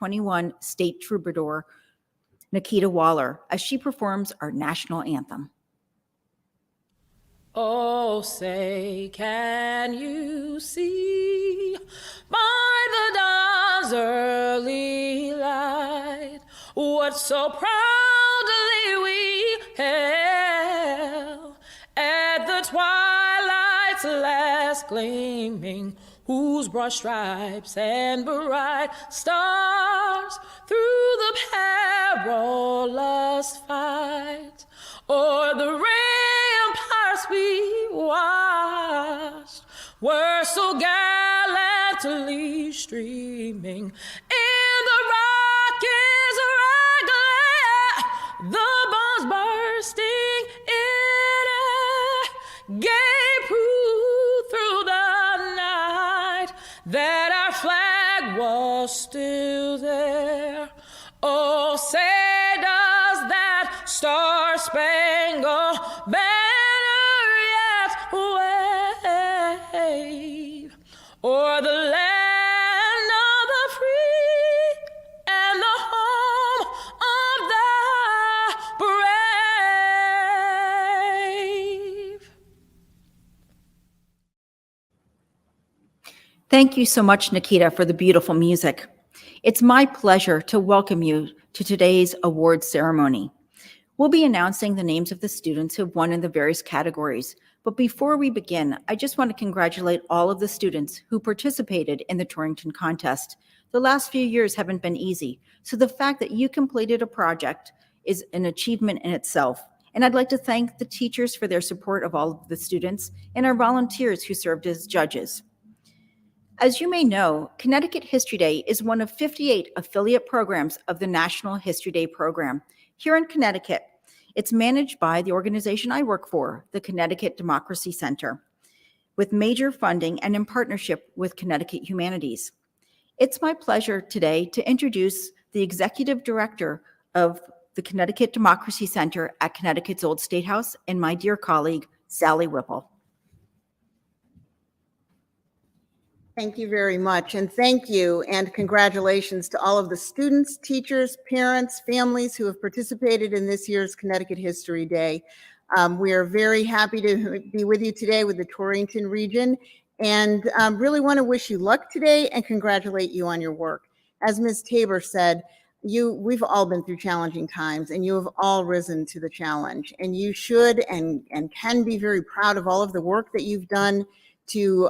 2021 State Troubadour, Nikita Waller, as she performs our national anthem. Oh, say, can you see by the dawn's early light what so proudly we hailed at the twilight's last gleaming, whose broad stripes and bright stars through the perilous fight o'er the ramparts we watched were so gallantly streaming in the rocket's red glare, the bombs bursting in air gave proof through the night that our flag was still there. Oh, say does that star-spangled banner yet wave o'er the land of the free and the home of the brave? Thank you so much, Nikita, for the beautiful music. It's my pleasure to welcome you to today's awards ceremony. We'll be announcing the names of the students who have won in the various categories. But before we begin, I just want to congratulate all of the students who participated in the Torrington contest. The last few years haven't been easy, so the fact that you completed a project is an achievement in itself. And I'd like to thank the teachers for their support of all of the students and our volunteers who served as judges. As you may know, Connecticut History Day is one of 58 affiliate programs of the National History Day program. Here in Connecticut, it's managed by the organization I work for, the Connecticut Democracy Center, with major funding and in partnership with Connecticut Humanities. It's my pleasure today to introduce the Executive Director of the Connecticut Democracy Center at Connecticut's Old State House and my dear colleague, Sally Whipple. Thank you very much, and thank you and congratulations to all of the students, teachers, parents, families who have participated in this year's Connecticut History Day. We are very happy to be with you today with the Torrington region, and really want to wish you luck today and congratulate you on your work. As Ms. Tabor said, we've all been through challenging times, and you have all risen to the challenge, and you should and can be very proud of all of the work that you've done to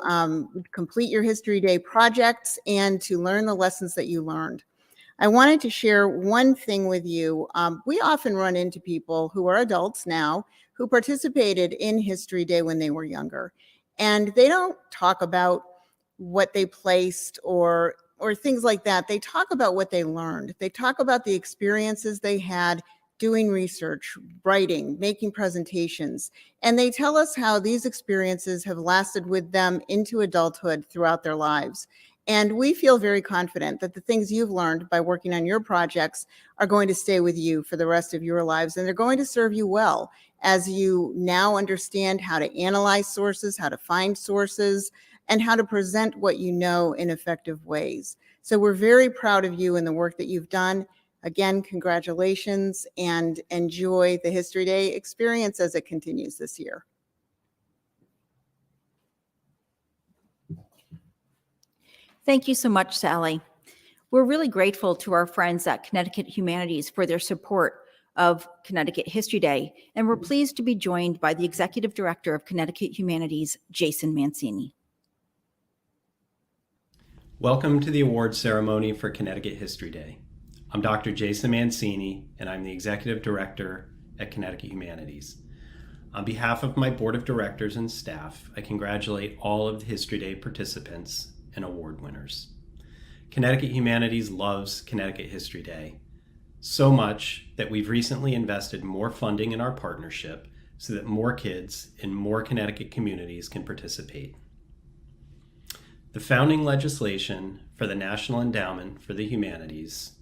complete your History Day projects and to learn the lessons that you learned. I wanted to share one thing with you. We often run into people who are adults now who participated in History Day when they were younger, and they don't talk about what they placed or things like that. They talk about what they learned. They talk about the experiences they had doing research, writing, making presentations, and they tell us how these experiences have lasted with them into adulthood throughout their lives. And we feel very confident that the things you've learned by working on your projects are going to stay with you for the rest of your lives, and they're going to serve you well as you now understand how to analyze sources, how to find sources, and how to present what you know in effective ways. So we're very proud of you and the work that you've done. Again, congratulations, and enjoy the History Day experience as it continues this year. Thank you so much, Sally. We're really grateful to our friends at Connecticut Humanities for their support of Connecticut History Day, and we're pleased to be joined by the Executive Director of Connecticut Humanities, Jason Mancini. Welcome to the award ceremony for Connecticut History Day. I'm Dr. Jason Mancini, and I'm the Executive Director at Connecticut Humanities. On behalf of my Board of Directors and staff, I congratulate all of the History Day participants and award winners. Connecticut Humanities loves Connecticut History Day, so much that we've recently invested more funding in our partnership so that more kids in more Connecticut communities can participate. The founding legislation for the National Endowment for the Humanities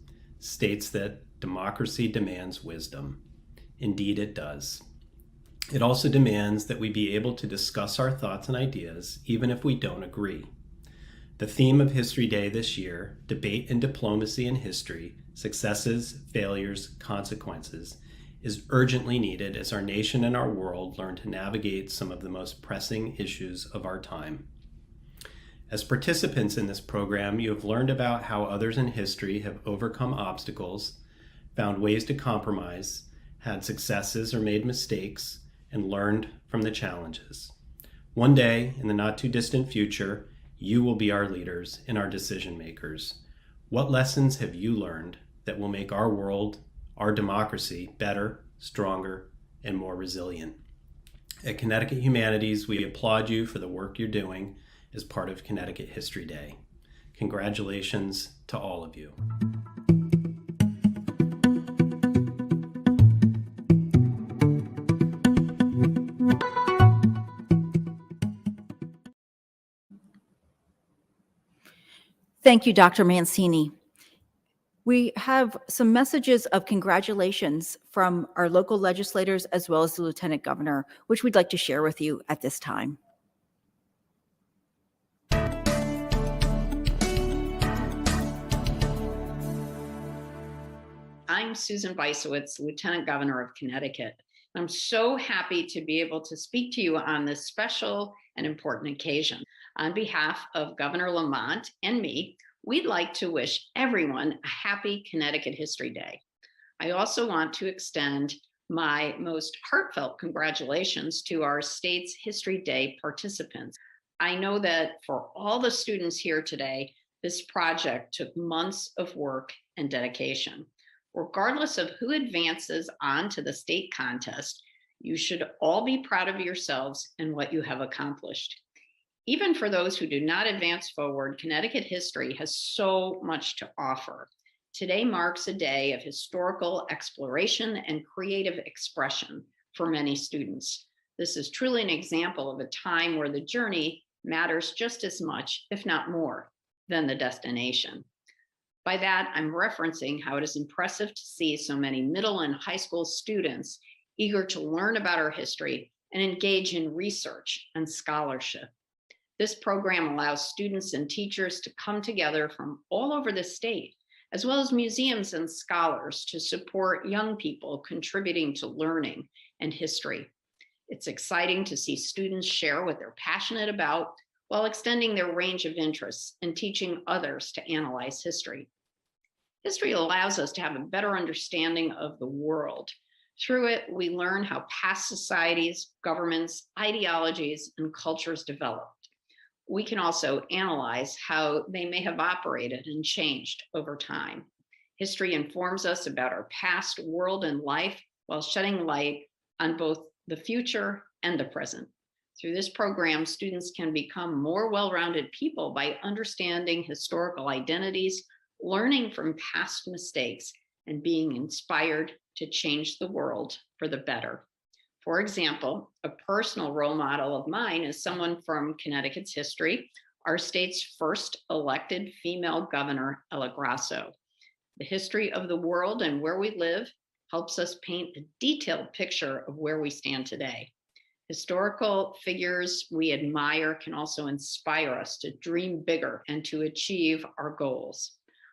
states that democracy demands wisdom. Indeed, it does. It also demands that we be able to discuss our thoughts and ideas, even if we don't agree. The theme of History Day this year, Debate and Diplomacy in History, Successes, Failures, Consequences, is urgently needed as our nation and our world learn to navigate some of the most pressing issues of our time. As participants in this program, you have learned about how others in history have overcome obstacles, found ways to compromise, had successes or made mistakes, and learned from the challenges. One day, in the not too distant future, you will be our leaders and our decision makers. What lessons have you learned that will make our world, our democracy, better, stronger, and more resilient? At Connecticut Humanities, we applaud you for the work you're doing as part of Connecticut History Day. Congratulations to all of you. Thank you, Dr. Mancini. We have some messages of congratulations from our local legislators as well as the Lieutenant Governor, which we'd like to share with you at this time. I'm Susan Weissowitz, Lieutenant Governor of Connecticut. I'm so happy to be able to speak to you on this special and important occasion. On behalf of Governor Lamont and me, we'd like to wish everyone a happy Connecticut History Day. I also want to extend my most heartfelt congratulations to our state's History Day participants. I know that for all the students here today, this project took months of work and dedication. Regardless of who advances on to the state contest, you should all be proud of yourselves and what you have accomplished. Even for those who do not advance forward, Connecticut history has so much to offer. Today marks a day of historical exploration and creative expression for many students. This is truly an example of a time where the journey matters just as much, if not more, than the destination. By that, I'm referencing how it is impressive to see so many middle and high school students eager to learn about our history and engage in research and scholarship. This program allows students and teachers to come together from all over the state, as well as museums and scholars, to support young people contributing to learning and history. It's exciting to see students share what they're passionate about while extending their range of interests and teaching others to analyze history. History allows us to have a better understanding of the world. Through it, we learn how past societies, governments, ideologies, and cultures developed. We can also analyze how they may have operated and changed over time. History informs us about our past world and life while shedding light on both the future and the present. Through this program, students can become more well-rounded people by understanding historical identities, learning from past mistakes, and being inspired to change the world for the better. For example, a personal role model of mine is someone from Connecticut's history, our state's first elected female governor, Ella Grasso. The history of the world and where we live helps us paint a detailed picture of where we stand today. Historical figures we admire can also inspire us to dream bigger and to achieve our goals.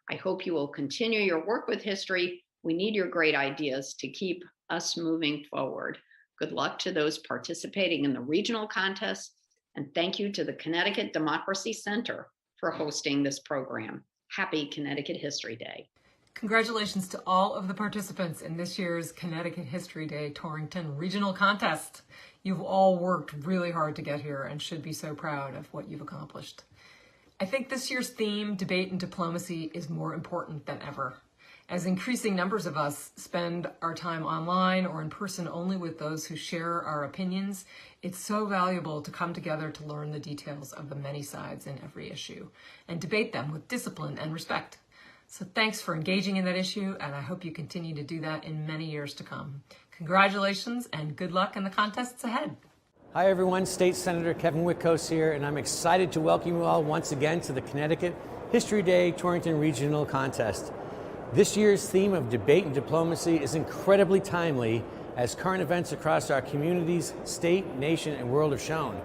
I hope you will continue your work with history. We need your great ideas to keep us moving forward. Good luck to those participating in the regional contest, and thank you to the Connecticut Democracy Center for hosting this program. Happy Connecticut History Day. Congratulations to all of the participants in this year's Connecticut History Day Torrington Regional Contest. You've all worked really hard to get here and should be so proud of what you've accomplished. I think this year's theme, Debate and Diplomacy, is more important than ever. As increasing numbers of us spend our time online or in person only with those who share our opinions, it's so valuable to come together to learn the details of the many sides in every issue and debate them with discipline and respect. So thanks for engaging in that issue, and I hope you continue to do that in many years to come. Congratulations and good luck in the contests ahead. Hi everyone, State Senator Kevin Witkos here, and I'm excited to welcome you all once again to the Connecticut History Day Torrington Regional Contest. This year's theme of debate and diplomacy is incredibly timely as current events across our communities, state, nation, and world have shown.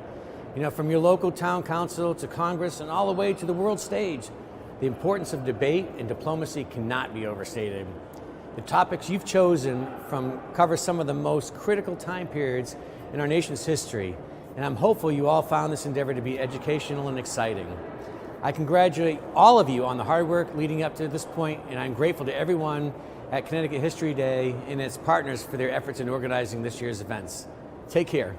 You know, from your local town council to Congress and all the way to the world stage, the importance of debate and diplomacy cannot be overstated. The topics you've chosen cover some of the most critical time periods in our nation's history, and I'm hopeful you all found this endeavor to be educational and exciting. I congratulate all of you on the hard work leading up to this point, and I'm grateful to everyone at Connecticut History Day and its partners for their efforts in organizing this year's events. Take care.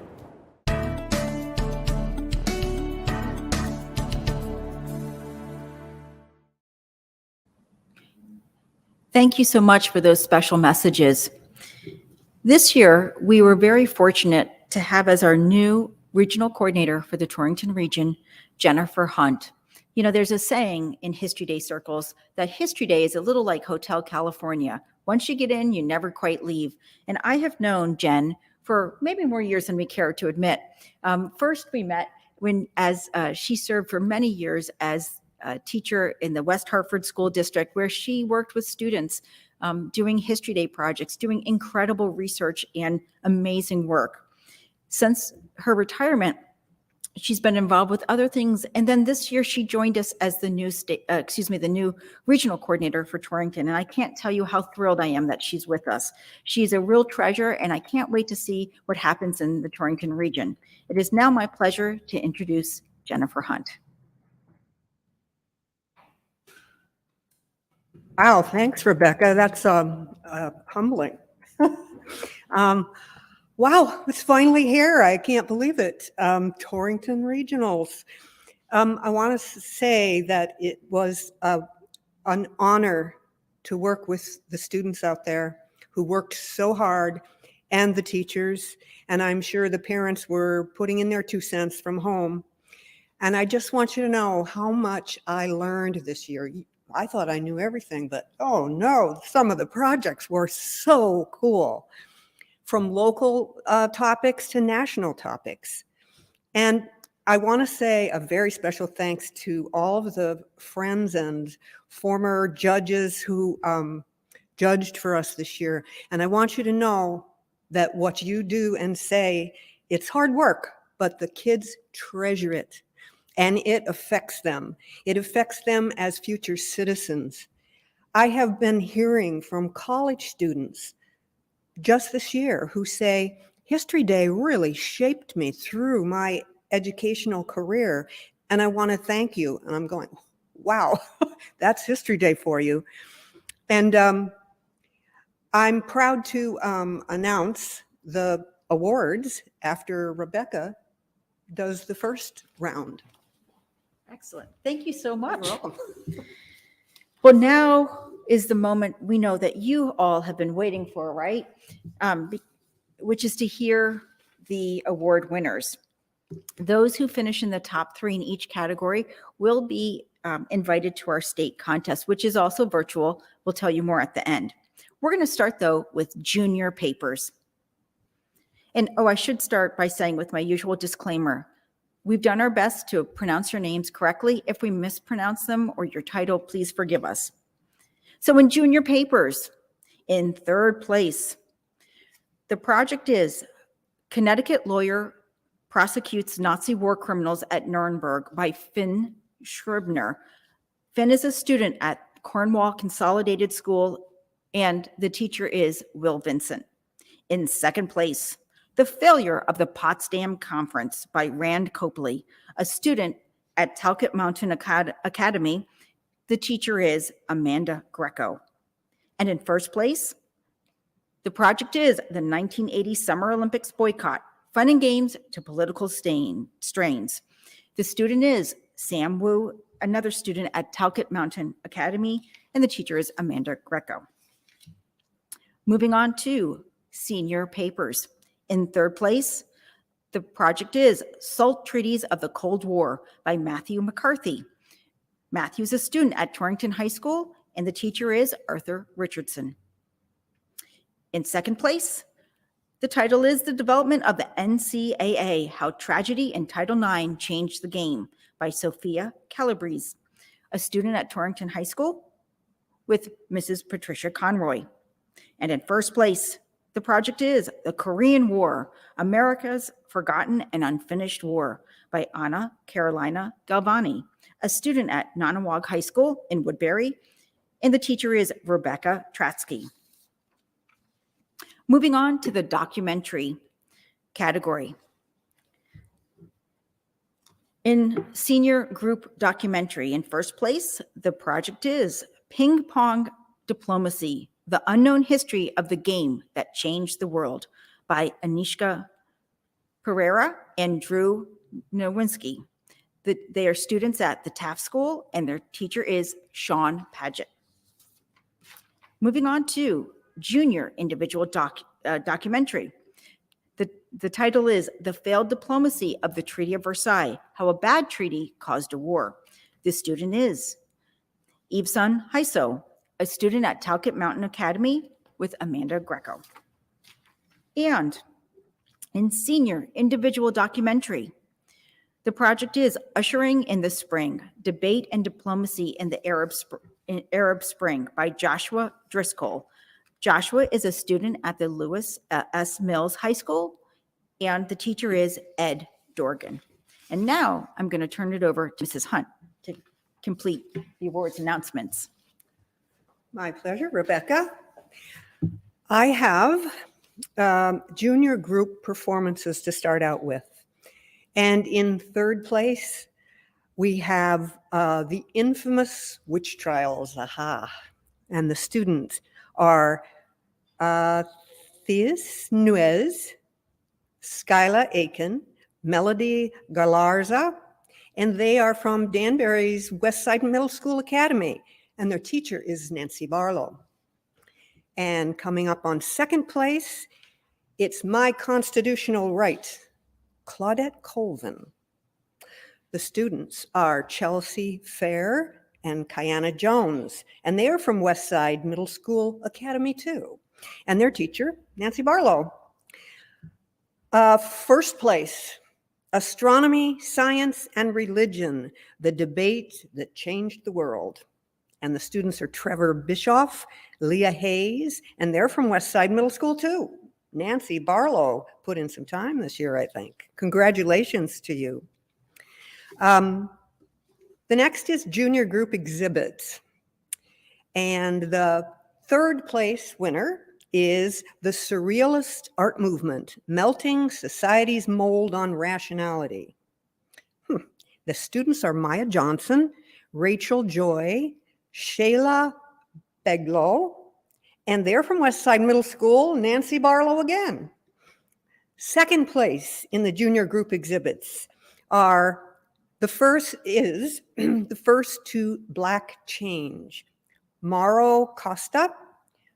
Thank you so much for those special messages. This year, we were very fortunate to have as our new regional coordinator for the Torrington region, Jennifer Hunt. You know, there's a saying in History Day circles that History Day is a little like Hotel California. Once you get in, you never quite leave. And I have known Jen for maybe more years than we care to admit. First, we met as she served for many years as a teacher in the West Hartford School District, where she worked with students doing History Day projects, doing incredible research and amazing work. Since her retirement, she's been involved with other things. And then this year she joined us as the new regional coordinator for Torrington. And I can't tell you how thrilled I am that she's with us. She's a real treasure, and I can't wait to see what happens in the Torrington region. It is now my pleasure to introduce Jennifer Hunt. Wow, thanks, Rebecca. That's humbling. Wow, it's finally here. I can't believe it. Torrington Regionals. I want to say that it was an honor to work with the students out there who worked so hard, and the teachers, and I'm sure the parents were putting in their 2 cents from home. And I just want you to know how much I learned this year. I thought I knew everything, but oh no, some of the projects were so cool, from local topics to national topics. And I want to say a very special thanks to all of the friends and former judges who judged for us this year. And I want you to know that what you do and say, it's hard work, but the kids treasure it. And it affects them. It affects them as future citizens. I have been hearing from college students just this year who say, History Day really shaped me through my educational career, and I want to thank you. And I'm going, wow, that's History Day for you. And I'm proud to announce the awards after Rebecca does the first round. Excellent. Thank you so much. You're welcome. Well, now is the moment we know that you all have been waiting for, right? Which is to hear the award winners. Those who finish in the top 3 in each category will be invited to our state contest, which is also virtual. We'll tell you more at the end. We're going to start, though, with junior papers. And I should start by saying, with my usual disclaimer, we've done our best to pronounce your names correctly. If we mispronounce them or your title, please forgive us. So in junior papers, in 3rd place, the project is Connecticut Lawyer Prosecutes Nazi War Criminals at Nuremberg by Finn Scribner. Finn is a student at Cornwall Consolidated School, and the teacher is Will Vincent. In 2nd place, The Failure of the Potsdam Conference by Rand Copley, a student at Talcott Mountain Academy. The teacher is Amanda Greco. And in 1st place, the project is the 1980 Summer Olympics Boycott, Fun and Games to Political Strains. The student is Sam Wu, another student at Talcott Mountain Academy, and the teacher is Amanda Greco. Moving on to senior papers. In 3rd place, the project is Salt Treaties of the Cold War by Matthew McCarthy. Matthew's a student at Torrington High School, and the teacher is Arthur Richardson. In 2nd place, the title is The Development of the NCAA, How Tragedy in Title IX Changed the Game by Sophia Calabrese, a student at Torrington High School, with Mrs. Patricia Conroy. And in 1st place, the project is The Korean War, America's Forgotten and Unfinished War by Anna Carolina Galvani, a student at Nonawag High School in Woodbury, and the teacher is Rebecca Tratsky. Moving on to the documentary category. In senior group documentary, in first place, the project is Ping Pong Diplomacy, The Unknown History of the Game That Changed the World by Anishka Pereira and Drew Nowinski. They are students at the Taft School, and their teacher is Sean Paget. Moving on to junior individual documentary. The title is The Failed Diplomacy of the Treaty of Versailles, How a Bad Treaty Caused a War. The student is Eveson Heiso, a student at Talcott Mountain Academy with Amanda Greco. And in senior individual documentary, the project is Ushering in the Spring, Debate and Diplomacy in the Arab Spring by Joshua Driscoll. Joshua is a student at the Lewis S. Mills High School, and the teacher is Ed Dorgan. And now I'm going to turn it over to Mrs. Hunt to complete the awards announcements. My pleasure, Rebecca. I have junior group performances to start out with. And in third place, we have the infamous witch trials, and the students are Theus Nuez, Skyla Aiken, Melody Galarza, and they are from Danbury's Westside Middle School Academy, and their teacher is Nancy Barlow. And coming up on second place, it's My Constitutional Right, Claudette Colvin. The students are Chelsea Fair and Kiana Jones, and they are from Westside Middle School Academy too. And their teacher, Nancy Barlow. First place, Astronomy, Science, and Religion, the debate that changed the world. And the students are Trevor Bischoff, Leah Hayes, and they're from Westside Middle School too. Nancy Barlow put in some time this year, I think. Congratulations to you. The next is junior group exhibits. And the third place winner is the Surrealist Art Movement, Melting Society's Mold on Rationality. The students are Maya Johnson, Rachel Joy, Shayla Beglow, and they're from Westside Middle School, Nancy Barlow again. Second place in the junior group exhibits are, the first is The First to Black Change, Mauro Costa,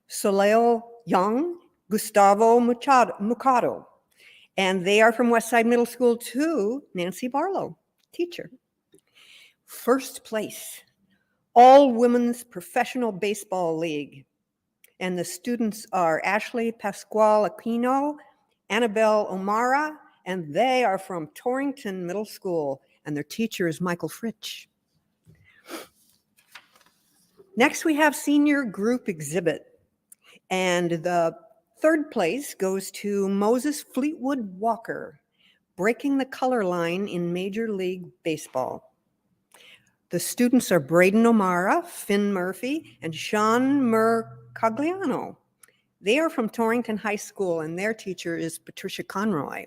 Soleil Young, Gustavo Mucado, and they are from Westside Middle School too, Nancy Barlow, teacher. First place, All Women's Professional Baseball League, and the students are Ashley Pascual Aquino, Annabelle O'Mara, and they are from Torrington Middle School, and their teacher is Michael Fritsch. Next, we have senior group exhibit, and the third place goes to Moses Fleetwood Walker, Breaking the Color Line in Major League Baseball. The students are Braden O'Mara, Finn Murphy, and Sean Mercagliano. They are from Torrington High School, and their teacher is Patricia Conroy.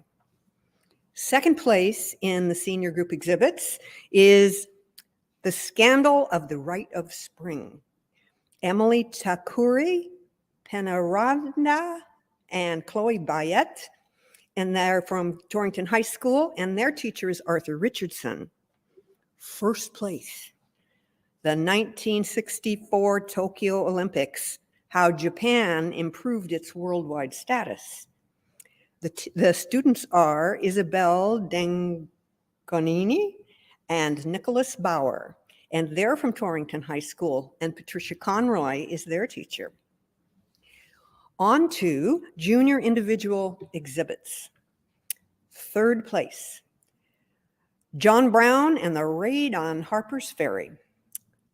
Second place in the senior group exhibits is The Scandal of the Rite of Spring. Emily Takuri, Penaranda, and Chloe Bayette, and they're from Torrington High School, and their teacher is Arthur Richardson. First place, the 1964 Tokyo Olympics, How Japan Improved Its Worldwide Status. The students are Isabel Dangonini and Nicholas Bauer, and they're from Torrington High School, and Patricia Conroy is their teacher. On to junior individual exhibits. Third place, John Brown and the Raid on Harper's Ferry,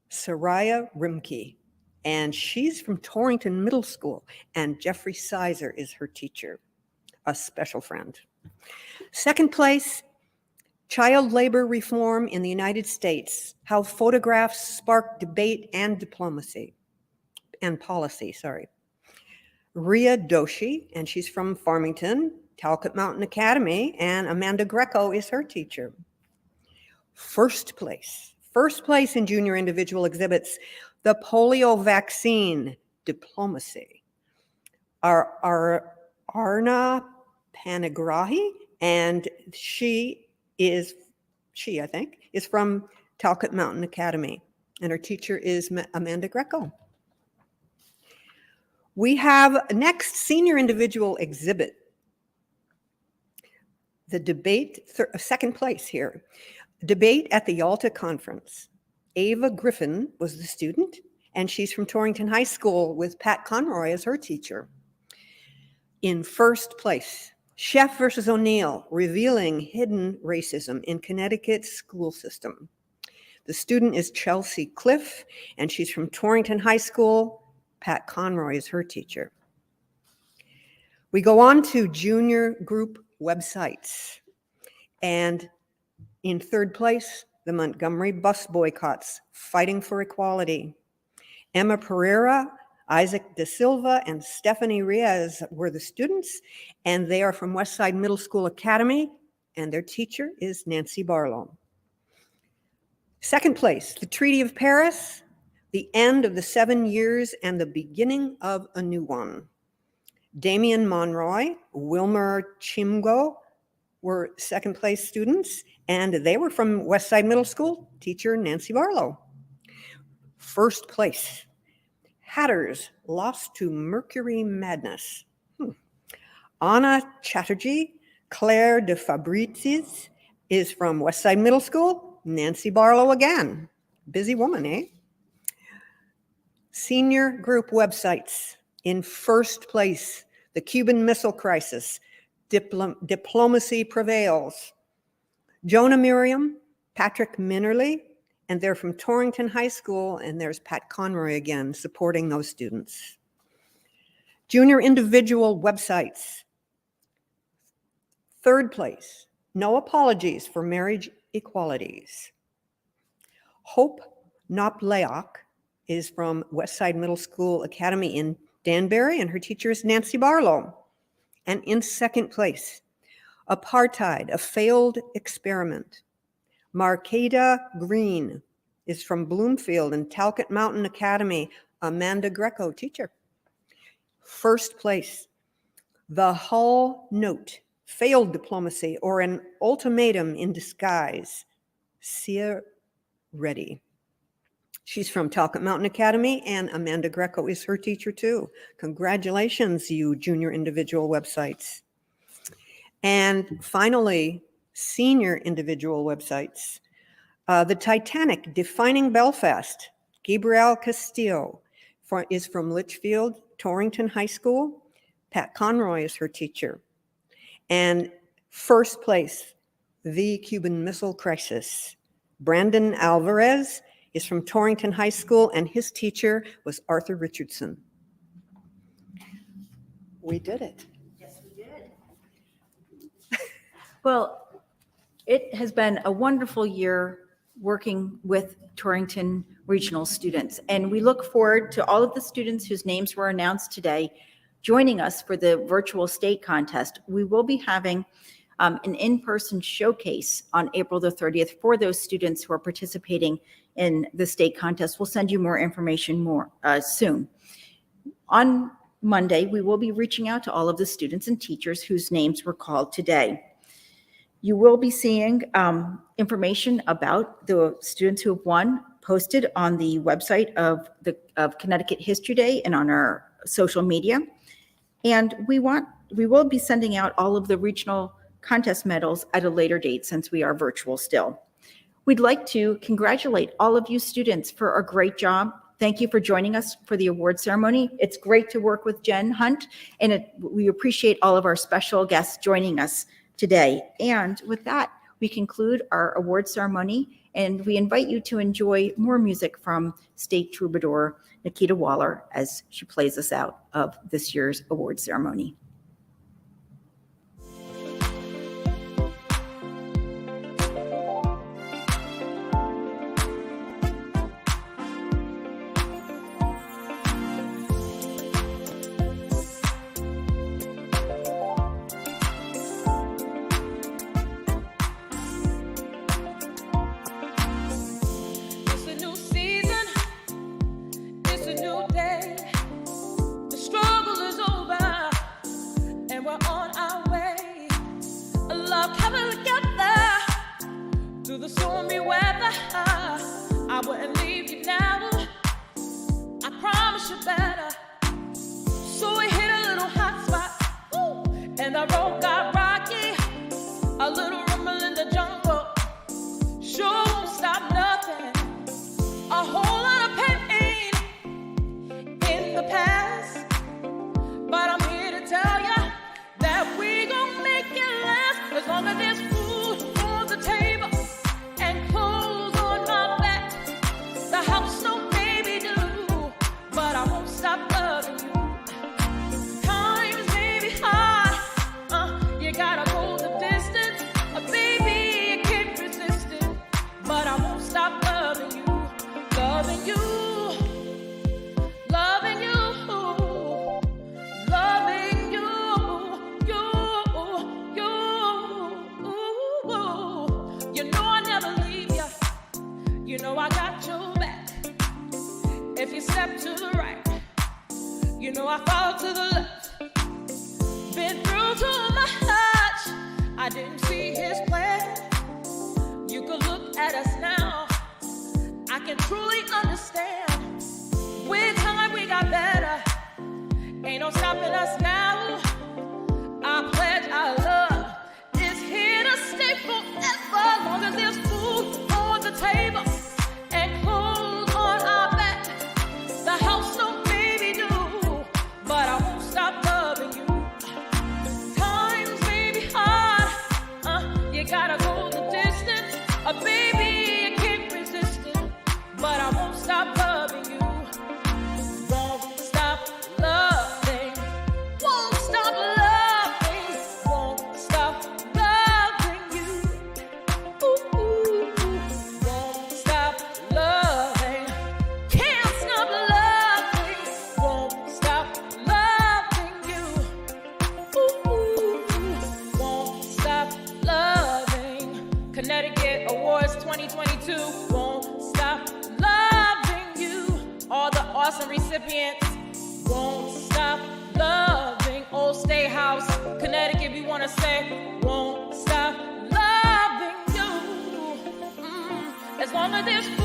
Soraya Rimke, and she's from Torrington Middle School, and Jeffrey Sizer is her teacher, a special friend. Second place, Child labor reform in the United States, how photographs spark debate and diplomacy and policy, sorry. Ria Doshi, and she's from Farmington, Talcott Mountain Academy, and Amanda Greco is her teacher. First place in junior individual exhibits, the polio vaccine diplomacy. Arna Panigrahi, and she, I think, is from Talcott Mountain Academy, and her teacher is Amanda Greco. We have next senior individual exhibit, the debate, second place here, debate at the Yalta Conference. Ava Griffin was the student, and she's from Torrington High School with Pat Conroy as her teacher. In first place, Chef versus O'Neill, revealing hidden racism in Connecticut's school system. The student is Chelsea Cliff, and she's from Torrington High School. Pat Conroy is her teacher. We go on to junior group websites. And in third place, the Montgomery bus boycotts, fighting for equality. Emma Pereira, Isaac De Silva, and Stephanie Riaz were the students, and they are from Westside Middle School Academy, and their teacher is Nancy Barlow. Second place, the Treaty of Paris, the end of the 7 years and the beginning of a new one. Damian Monroy, Wilmer Chimgo were second place students, and they were from Westside Middle School, teacher Nancy Barlow. First place, Hatters lost to Mercury Madness. Anna Chatterjee, Claire de Fabricis is from Westside Middle School, Nancy Barlow again. Busy woman, eh? Senior group websites. In first place, the Cuban Missile Crisis, diplomacy prevails. Jonah Miriam, Patrick Minnerly, and they're from Torrington High School, and there's Pat Conroy again supporting those students. Junior individual websites. Third place, no apologies for marriage equalities. Hope Nopleok is from Westside Middle School Academy in Danbury, and her teacher is Nancy Barlow. And in second place, Apartheid, a failed experiment. Markeda Green is from Bloomfield and Talcott Mountain Academy, Amanda Greco, teacher. First place, The Hull Note, failed diplomacy or an ultimatum in disguise, Sia Reddy. She's from Talcott Mountain Academy, and Amanda Greco is her teacher too. Congratulations, you junior individual websites. And finally, senior individual websites. The Titanic, Defining Belfast, Gabrielle Castillo is from Litchfield, Torrington High School. Pat Conroy is her teacher. And first place, The Cuban Missile Crisis. Brandon Alvarez is from Torrington High School, and his teacher was Arthur Richardson. We did it. Yes, we did. Well, it has been a wonderful year working with Torrington Regional students, and we look forward to all of the students whose names were announced today joining us for the virtual state contest. We will be having an in-person showcase on April the 30th for those students who are participating in the state contest. We'll send you more information soon. On Monday, we will be reaching out to all of the students and teachers whose names were called today. You will be seeing information about the students who have won posted on the website of Connecticut History Day and on our social media. And we will be sending out all of the regional contest medals at a later date since we are virtual still. We'd like to congratulate all of you students for a great job. Thank you for joining us for the award ceremony. It's great to work with Jen Hunt, and we appreciate all of our special guests joining us today. And with that, we conclude our award ceremony, and we invite you to enjoy more music from State Troubadour Nikita Waller as she plays us out of this year's award ceremony. stormy weather, I wouldn't leave you now. I promise you better. So we hit a little hot spot, ooh, and the road got rocky. A little rumble in the jungle, sure won't stop nothing. A whole lot of pain in the past, but I'm here to tell you that we gon' make it last. As long as there's food on the table and clothes on my back, the house no baby do, but I won't stop loving you. Times may be hard, you gotta go the distance, baby, you can't resist it, but I won't stop loving you, loving you, loving you, loving you, you know I never leave you, you know I got your back. If you step to the right, you know I fall to the left. Been through too much, I didn't see his plan. You could look at us now, I can truly understand. With time we got better, ain't no stopping us now. I pledge our love is here to stay forever. Long as there's food on the table and clothes on our back, the house no baby do, but I won't stop loving you. Times may be hard, you gotta go the distance, baby, you can't resist it, but I won't stop loving you. Won't stop loving, won't stop loving, won't stop loving you. Ooh, ooh, ooh. Won't stop loving, can't stop loving, won't stop loving you. Ooh, ooh, ooh. Won't stop loving. Connecticut Awards 2022, won't stop loving you. All the awesome recipients, won't stop loving. Old State House, Connecticut, we wanna say, won't stop loving you. As long as there's food